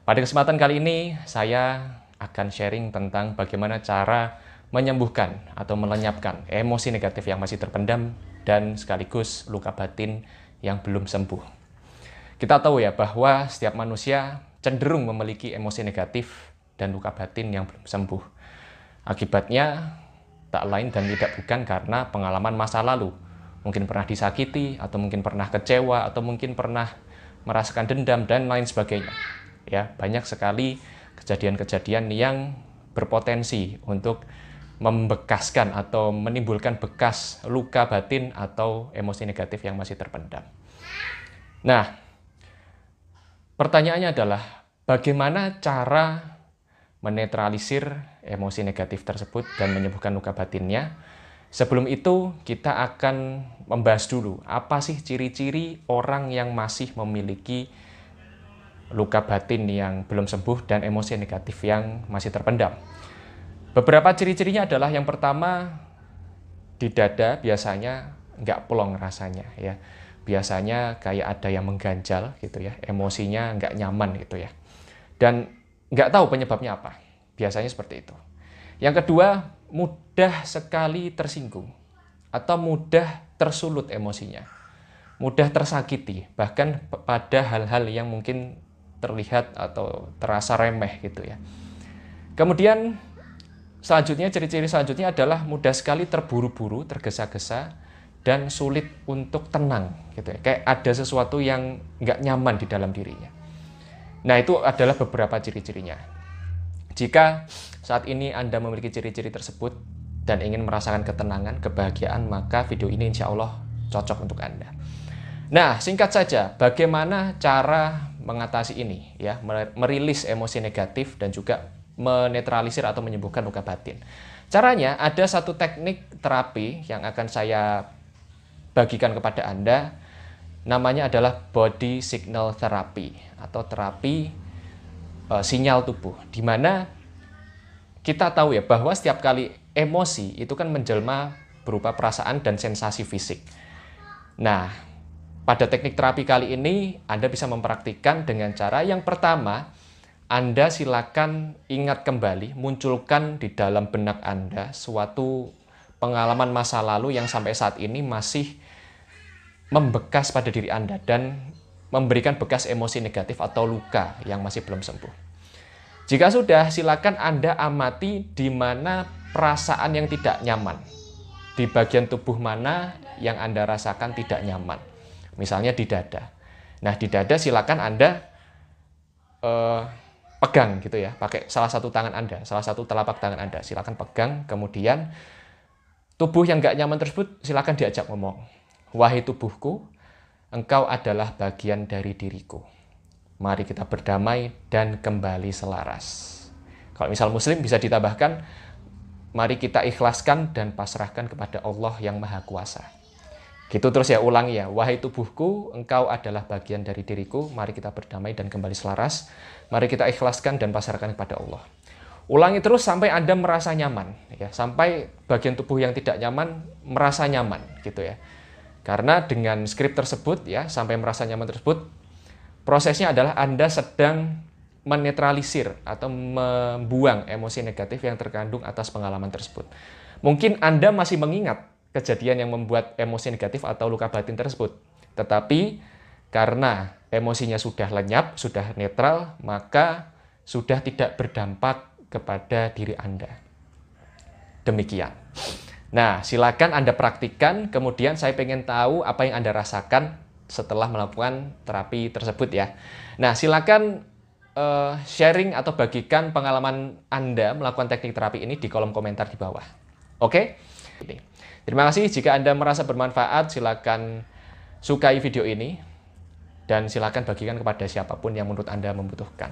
Pada kesempatan kali ini, saya akan sharing tentang bagaimana cara menyembuhkan atau melenyapkan emosi negatif yang masih terpendam dan sekaligus luka batin yang belum sembuh. Kita tahu ya bahwa setiap manusia cenderung memiliki emosi negatif dan luka batin yang belum sembuh. Akibatnya tak lain dan tidak bukan karena pengalaman masa lalu. Mungkin pernah disakiti, atau mungkin pernah kecewa, atau mungkin pernah merasakan dendam, dan lain sebagainya. Ya, banyak sekali kejadian-kejadian yang berpotensi untuk membekaskan atau menimbulkan bekas luka batin atau emosi negatif yang masih terpendam. Nah, pertanyaannya adalah bagaimana cara menetralisir emosi negatif tersebut dan menyembuhkan luka batinnya. Sebelum itu, kita akan membahas dulu apa sih ciri-ciri orang yang masih memiliki luka batin yang belum sembuh dan emosi negatif yang masih terpendam. Beberapa ciri-cirinya adalah yang pertama, di dada biasanya nggak plong rasanya ya. Biasanya kayak ada yang mengganjal gitu ya, emosinya nggak nyaman gitu ya. Dan nggak tahu penyebabnya apa, biasanya seperti itu. Yang kedua, mudah sekali tersinggung atau mudah tersulut emosinya, mudah tersakiti, bahkan pada hal-hal yang mungkin terlihat atau terasa remeh gitu ya. Kemudian selanjutnya, ciri-ciri selanjutnya adalah mudah sekali terburu-buru, tergesa-gesa, dan sulit untuk tenang gitu ya. Kayak ada sesuatu yang nggak nyaman di dalam dirinya. Nah, itu adalah beberapa ciri-cirinya. Jika saat ini Anda memiliki ciri-ciri tersebut dan ingin merasakan ketenangan, kebahagiaan, maka video ini insya Allah cocok untuk Anda. Nah, singkat saja, bagaimana cara mengatasi ini? Ya, merilis emosi negatif dan juga menetralisir atau menyembuhkan luka batin. Caranya, ada satu teknik terapi yang akan saya bagikan kepada Anda. Namanya adalah body signal therapy atau terapi sinyal tubuh, di mana kita tahu ya bahwa setiap kali emosi itu kan menjelma berupa perasaan dan sensasi fisik. Nah, pada teknik terapi kali ini Anda bisa mempraktikkan dengan cara yang pertama, Anda silakan ingat kembali, munculkan di dalam benak Anda suatu pengalaman masa lalu yang sampai saat ini masih membekas pada diri Anda dan memberikan bekas emosi negatif atau luka yang masih belum sembuh. Jika sudah, silakan Anda amati di mana perasaan yang tidak nyaman. Di bagian tubuh mana yang Anda rasakan tidak nyaman. Misalnya di dada. Nah, di dada silakan Anda pegang gitu ya, pakai salah satu tangan Anda, salah satu telapak tangan Anda. Silakan pegang, kemudian tubuh yang nggak nyaman tersebut silakan diajak ngomong. Wahai tubuhku, engkau adalah bagian dari diriku. Mari kita berdamai dan kembali selaras. Kalau misal muslim bisa ditambahkan, mari kita ikhlaskan dan pasrahkan kepada Allah yang Maha Kuasa. Gitu terus ya, ulangi ya. Wahai tubuhku, engkau adalah bagian dari diriku. Mari kita berdamai dan kembali selaras. Mari kita ikhlaskan dan pasrahkan kepada Allah. Ulangi terus sampai Anda merasa nyaman. Ya, sampai bagian tubuh yang tidak nyaman merasa nyaman gitu ya. Karena dengan skrip tersebut ya, sampai merasa nyaman tersebut, prosesnya adalah Anda sedang menetralisir atau membuang emosi negatif yang terkandung atas pengalaman tersebut. Mungkin Anda masih mengingat kejadian yang membuat emosi negatif atau luka batin tersebut. Tetapi karena emosinya sudah lenyap, sudah netral, maka sudah tidak berdampak kepada diri Anda. Demikian. Nah, silakan Anda praktikkan, kemudian saya pengen tahu apa yang Anda rasakan setelah melakukan terapi tersebut ya. Nah, silakan sharing atau bagikan pengalaman Anda melakukan teknik terapi ini di kolom komentar di bawah. Oke? Terima kasih. Jika Anda merasa bermanfaat, silakan sukai video ini dan silakan bagikan kepada siapapun yang menurut Anda membutuhkan.